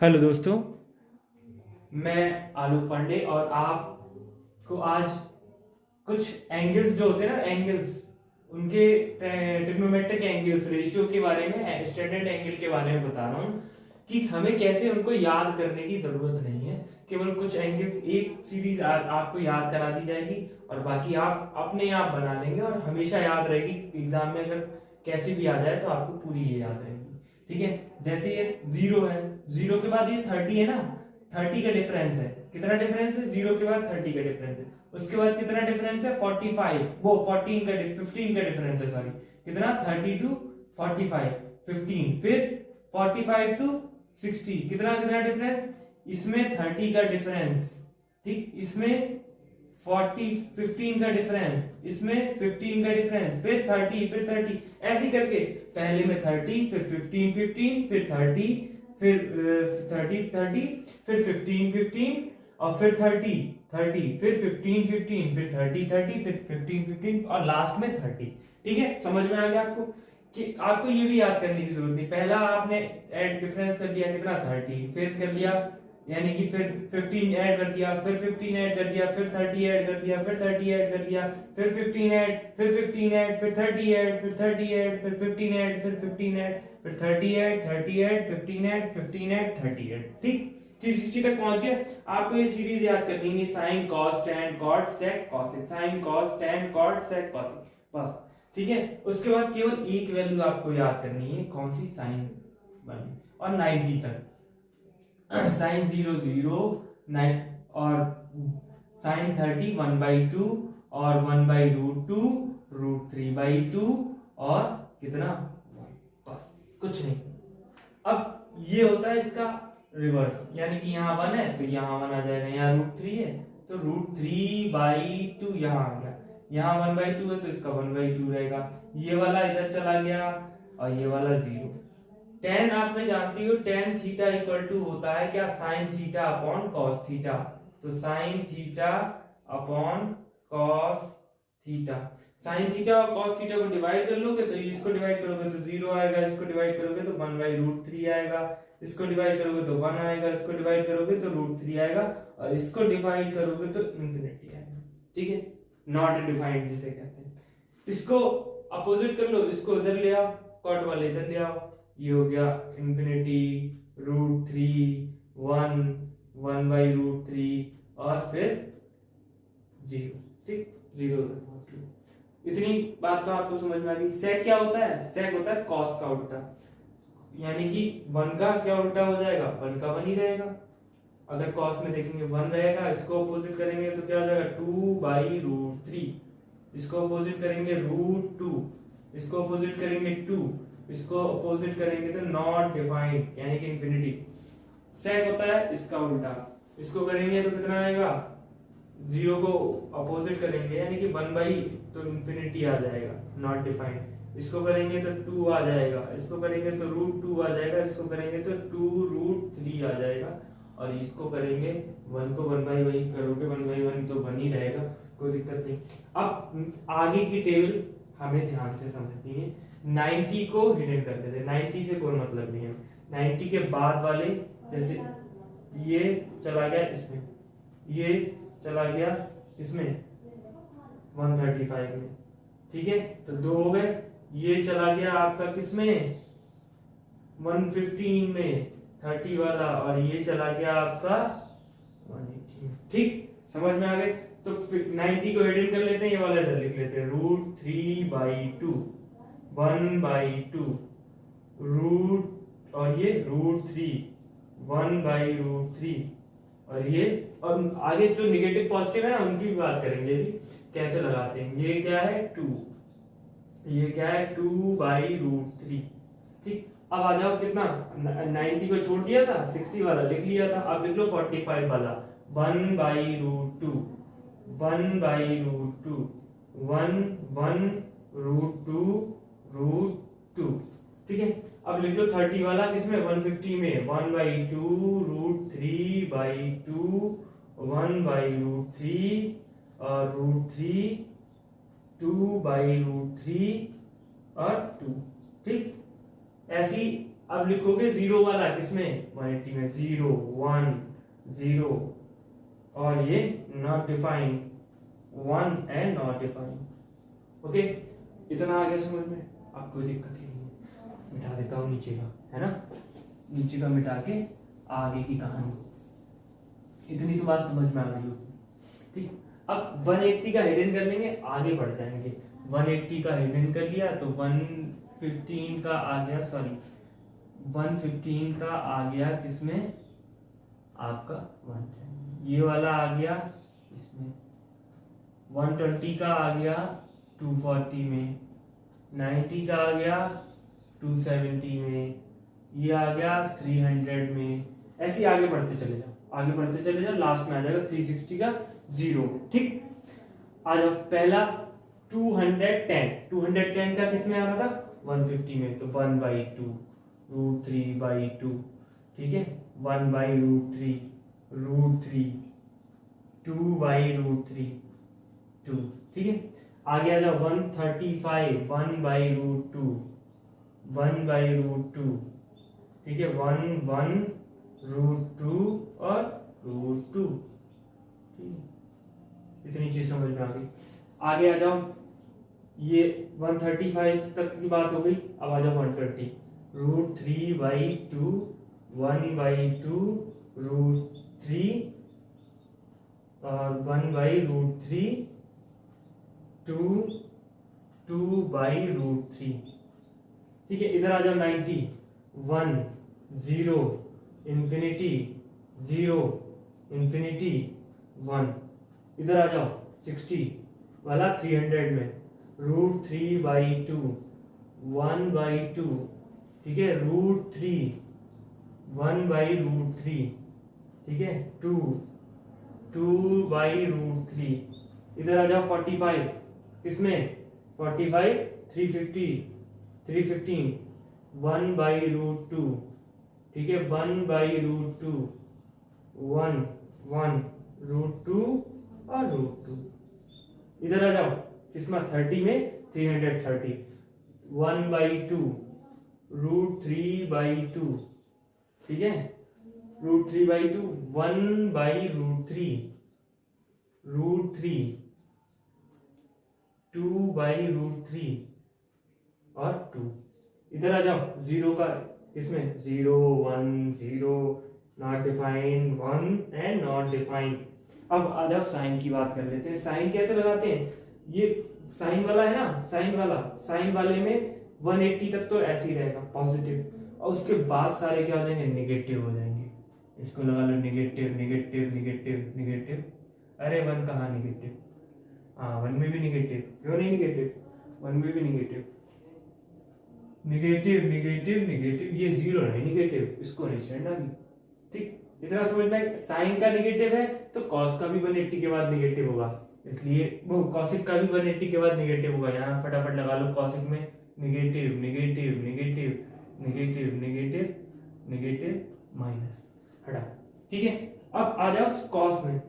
Hello दोस्तों, मैं आलोक पांडे और आपको आज कुछ एंगल्स जो होते हैं ना एंगल्स उनके ट्रिग्नोमेट्रिक एंगल्स रेशियो के बारे में स्टैंडर्ड एंगल के बारे में बता रहा हूँ कि हमें कैसे उनको याद करने की जरूरत नहीं है। केवल कुछ एंगल्स एक सीरीज आपको याद करा दी जाएगी और बाकी आप अपने आप बना लेंगे और हमेशा याद रहेगी। एग्जाम में अगर कैसी भी आ जाए तो आपको पूरी ये याद रहेगी। ठीक है, जैसे ये 0 है, 0 के बाद ये 30 है ना, 30 का डिफरेंस है। कितना डिफरेंस है? 0 के बाद 30 का डिफरेंस है। उसके बाद कितना डिफरेंस है? 45, वो 14 का 15 का डिफरेंस है, सॉरी। कितना? 30 टू 45 15, फिर 45 टू 60 कितना कितना डिफरेंस? इसमें 30 का डिफरेंस, ठीक, इसमें 40 15 का डिफरेंस, इसमें 15 का डिफरेंस, फिर 30 फिर 30, ऐसे करके पहले में 30 फिर 15 15 फिर 30 फिर 30 30 फिर 15 15 और फिर 30 30 फिर 15 15 फिर 30 30 फिर 15 15 और लास्ट में 30। ठीक है, समझ में आ गया आपको कि आपको ये भी याद करने की जरूरत नहीं। पहला आपने ऐड डिफरेंस कर लिया कितना? 30, फिर कर लिया यानी कि फिर 15 ऐड कर दिया, फिर 15 ऐड कर दिया, फिर 30 ऐड कर दिया, फिर 30 ऐड कर दिया, फिर 15 ऐड, फिर 15 ऐड, फिर 30 ऐड, फिर 30 ऐड, फिर 15 ऐड, फिर 15 ऐड, फिर 30 add, 30 add, 15 add, 15 add, 30 add. ठीक, 360 तक पहुंच गए। आपको ये सीरीज याद करनी है, sine cos tan cot sec cosec, sine cos tan cot sec cosec, बस। ठीक है, उसके बाद केवल एक वैल्यू आपको याद करनी है, कौन सी? साइन वाली, और 90 तक साइन 0 0 9 और साइन 30 1/2 और 1/√2 √3/2 और कितना? बस, कुछ नहीं। अब ये होता है इसका रिवर्स, यानी कि यहाँ 1 है तो यहाँ 1 आ जाएगा, यहाँ √3 है तो √3/2 यहाँ आ गया, यहाँ 1/2 है तो इसका 1/2 रहेगा, ये वाला इधर चला गया और ये वाला 0। टेन आपने जानती हो, टेन थीटा इक्वल टू होता है क्या? Sine theta upon cos theta. तो sine theta upon cos theta, sine theta और कॉस थीटा को डिवाइड कर लोगे तो इसको डिवाइड करोगे तो 0 आएगा, इसको डिवाइड करोगे तो 1/√3 आएगा, इसको डिवाइड करोगे तो 1 आएगा, इसको डिवाइड करोगे तो √3 आएगा और इसको डिवाइड करोगे तो इंफिनिटी आएगा। ठीक है, नॉट डिफाइंड जिसे कहते हैं। इसको अपोजिट कर लो, इसको इधर ले आओ, कॉट वाले इधर ले आओ, ये हो गया इंफिनिटी √3 1 1/√3 और फिर 0। ठीक, 0 तक पहुंच गए। इतनी बात तो आपको समझ में आ गई। सेक क्या होता है? सेक होता है कॉस का उल्टा, यानी कि 1 का क्या उल्टा हो जाएगा? 1 का 1 ही रहेगा। अगर कॉस में देखेंगे 1 रहेगा, इसको अपोजिट करेंगे तो क्या हो जाएगा? 2/√3, इसको अपोजिट करेंगे √2, इसको अपोजिट करेंगे 2, इसको अपोजिट करेंगे तो नॉट डिफाइंड यानी कि इंफिनिटी। सेक होता है इसका उल्टा, इसको करेंगे तो कितना आएगा? 0 को अपोजिट करेंगे यानी कि 1/, तो इंफिनिटी आ जाएगा, नॉट डिफाइंड। इसको करेंगे तो 2 आ जाएगा, इसको करेंगे तो √2 आ जाएगा, इसको करेंगे तो 2√3 आ जाएगा और इसको करेंगे 1 को 1/, वही करोगे 1/1 तो 1 ही रहेगा, कोई दिक्कत नहीं। अब आगे की टेबल हमें ध्यान से समझनी है। 90 को हिडन कर देते हैं, 90 से कोई मतलब नहीं है। 90 के बाद वाले, जैसे ये चला गया इसमें, ये चला गया इसमें 135 में, ठीक है, तो 2 हो गए। ये चला गया आपका किसमें? 115 में 30 वाला, और ये चला गया आपका 118 में। ठीक, समझ में आ गए? तो 90 को हिडन कर लेते हैं, ये वाला इधर लिख लेते हैं, √3/2 1/2 रूट और ये √3 1/√3 और ये, और आगे जो निगेटिव पॉजिटिव है ना उनकी भी बात करेंगे भी कैसे लगाते हैं। ये क्या है? 2, ये क्या है? 2/√3। ठीक, अब आ जाओ कितना? 90 को छोड़ दिया था, 60 वाला लिख लिया था, अब लिख लो 45 वाला, 1/√2 1/√2 1 1√2 √2। ठीक है, अब लिख लो 30 वाला किसमें? 150 में, 1/2 √3/2 1/√3 और √3 2/√3 और 2। ठीक, ऐसी अब लिखोगे जीरो वाला किसमें 180 में, 0 1 0 और ये not define 1 and not define. Okay, इतना आ गया समझ में, आपको कोई दिक्कत ही नहीं है। मिटा देता हूँ नीचे का, है ना, नीचे का मिटा के आगे की कहानी, इतनी तो बात समझ में आ गई होगी। ठीक, अब 180 का हिडन कर लेंगे, आगे बढ़ जाएंगे। 180 का हिडन कर लिया तो 115 का आ गया, सॉरी 115 का आ गया किसमें आपका 110, ये वाला आ गया इसमें। 120 का आ गया 240 में, 90 का आ गया 270 में, ये आ गया 300 में। ऐसे ही आगे बढ़ते चले जाओ, आगे बढ़ते चले जाओ, लास्ट में आ जाएगा 360 का 0। ठीक, आ जाओ पहला 210 का किसमें आ रहा था 150 में, तो 1/2 √3/2। ठीक है, 1/√3 √3 2/√3 2। ठीक है, आगे आ जाओ 135 1/√2 1/√2। ठीक है, 1 √2 और √2। ठीक है, इतनी चीज समझ में आ गई। आगे आ जाओ, ये 135 तक की बात हो गई, अब आ जाओ 120 √3/2 1/2 √3 और 1/√3 2/√3। ठीक है, इधर आ जाओ 90 1 0 इंफिनिटी 0 इंफिनिटी 1। इधर आ जाओ 60 वाला 300 में √3/2 1/2। ठीक है, √3 1/√3। ठीक है, 2/√3। इधर आ जाओ 45 किसमें 45 315 1/√2। ठीक है, 1/√2 1 √2 और √2। इधर आ जाओ किसमें 30 में 330 1/2 √3/2। ठीक है, √3/2 1/√3 √3 2/√3 और 2। इधर आ जाओ जीरो का किसमें 0 1 0 not defined 1 and not defined. अब आ जाओ साइन की बात कर लेते हैं। साइन कैसे लगाते हैं, ये साइन वाला है ना, साइन वाले में 180 तक तो ऐसे ही रहेगा पॉजिटिव, और उसके बाद सारे क्या हो जाएंगे नेगेटिव हो जाएंगे। इसको लगा लो नेगेटिव नेगेटिव नेगेटिव नेगेटिव। अरे 1 कहाँ नेगेटिव, हाँ 1 में भी नेगेटिव, क्यों नहीं नेगेटिव, 1 में भी नेगेटिव नेगेटिव नेगेटिव नेगेटिव, ये 0 नहीं नेगेटिव, इसको नहीं छेड़ना भी। ठीक, इतना समझ में, साइन का नेगेटिव है तो कॉस का भी 180 के बाद नेगेटिव होगा, इसलिए वो कॉसिक का भी 180 के बाद नेगेटिव होगा। यहाँ फटाफट लगा लो, कॉसिक में negative negative negative negative negative negative minus, हटा। ठीक है, अब आ जाओ कॉस में।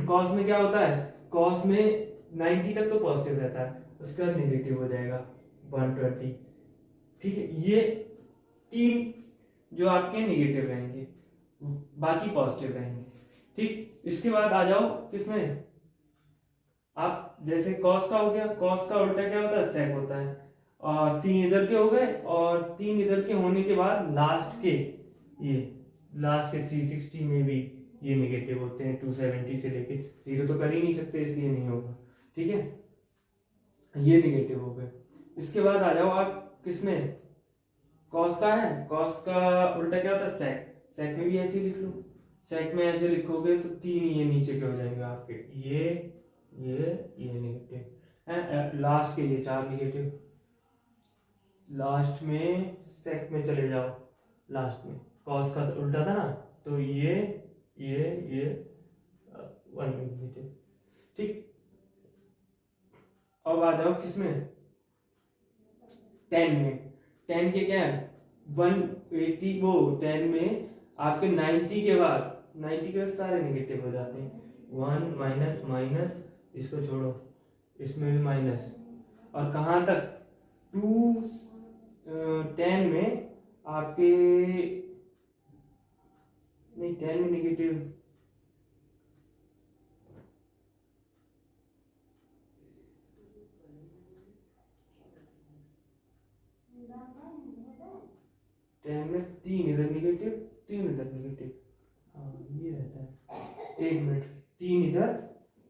कॉस में क्या होता है, कॉस में 90 तक तो पॉजिटिव रहता है, उसके बाद नेगेटिव हो जाएगा 120। ठीक है, ये 3 जो आपके नेगेटिव रहेंगे, बाकी पॉजिटिव रहेंगे। ठीक, इसके बाद आ जाओ किसमें, आप जैसे कॉस का हो गया, कॉस का उल्टा क्या होता है सेक होता है, और 3 इधर के हो गए, और 3 इधर के होने के बाद लास्ट के 360 में भी ये नेगेटिव होते हैं, 270 से लेके 0 तो कर ही नहीं सकते, इसलिए नहीं होगा। ठीक है, ये नेगेटिव हो गए। इसके बाद आ जाओ आप किसमें, कॉस का है, कॉस का उल्टा क्या होता है सेक, सेक में भी ऐसे लिख लो, सेक में ऐसे लिखोगे तो 3 ये नीचे के हो जाएंगे आपके, ये नेगेटिव, लास्ट के ये 4 नेगेटिव। लास्ट में सेक में चले जाओ, लास्ट में कॉस का तो उल्टा था ना, तो ये 1 नेगेटिव। ठीक, अब आ जाओ किसमें 10 में, 10 के क्या है 180, वो 10 में आपके 90 के बाद सारे नेगेटिव हो जाते हैं, 1 माइनस माइनस, इसको छोड़ो, इसमें भी माइनस, और कहाँ तक 10 में आपके नहीं 10 में नेगेटिव, टेन में 3 इधर नेगेटिव 3 इधर नेगेटिव, हाँ ये रहता है। 1 मिनट, 3 इधर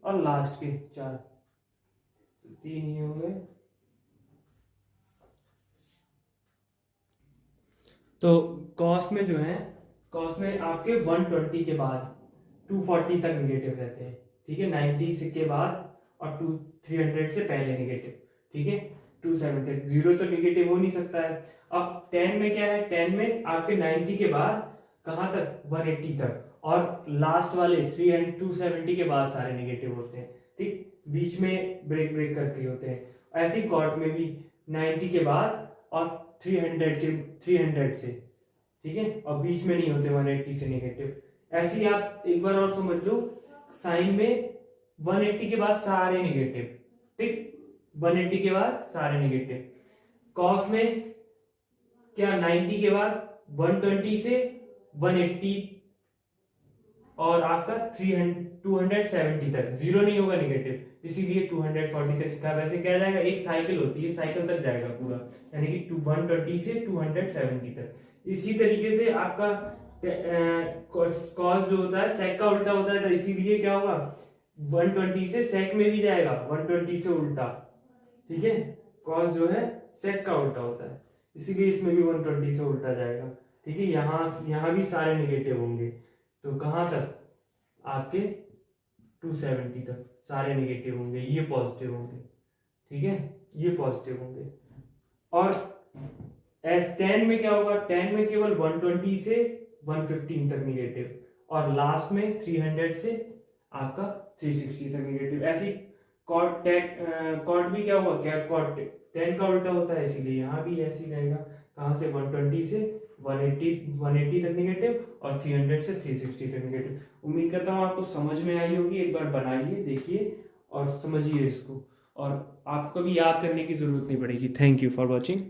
और लास्ट के 4, 3 ही हो गए। तो कॉस में जो है, कॉस में आपके 120 के बाद 240 तक नेगेटिव रहते हैं, ठीक है। 90 के बाद और 300 से पहले नेगेटिव, ठीक है। 270 जीरो तो नेगेटिव हो नहीं सकता है। अब 10 में क्या है, 10 में आपके 90 के बाद कहाँ तक, 180 तक, और लास्ट वाले 300 270 के बाद सारे नेगेटिव होते हैं, ठीक। बीच में ब्रेक करके होते हैं। ऐसे ही कॉर्ड में भी 90 के बाद और 300 से, ठीक है, और बीच में नहीं होते 180 से नेगेटिव। ऐसे ही आप एक बार और समझ लो, साइन में 180 के बाद सारे नेगेटिव, ठीक, 180 के बाद सारे नेगेटिव। कॉस में क्या, 90 के बाद 120 से 180 और आपका 270 तक, जीरो नहीं होगा नेगेटिव, इसीलिए 240 तक का। वैसे क्या जाएगा, एक साइकिल होती है, साइकिल तक जाएगा पूरा, यानी कि 120 से 270 तक। इसी तरीके से आपका कॉस जो होता है सेक का उल्टा होता है, तो इसीलिए क्या होगा, 120 से सेक में भी जाएगा, 120 से उल्टा, ठीक है। कॉस जो है सेक का उल्टा होता है, इसीलिए इसमें भी 120 से उल्टा जाएगा, ठीक है। यहाँ भी सारे नेगेटिव होंगे, तो कहाँ तक, आपके 270 तक सारे नेगेटिव होंगे, ये पॉजिटिव होंगे, ठीक है, ये पॉजिटिव होंगे। और S10 में क्या होगा, 10 में केवल 120 से 115 तक नेगेटिव, और लास्ट में 300 से आपका 360 तक नेगेटिव। ऐसी कॉर्ड भी क्या होगा, कैप कॉर्ड 10 का उल्टा होता है, इसीलिए यहाँ भी ऐसे ही रहेगा। कहाँ से, 120 से 180 तक नेगेटिव और 300 से 360 तक नेगेटिव। उम्मीद करता हूँ आपको समझ में आई होगी। एक बार बनाइए, देखिए और समझिए इसको, और आपको भी याद करने की जरूरत नहीं पड़ेगी। Thank you for watching.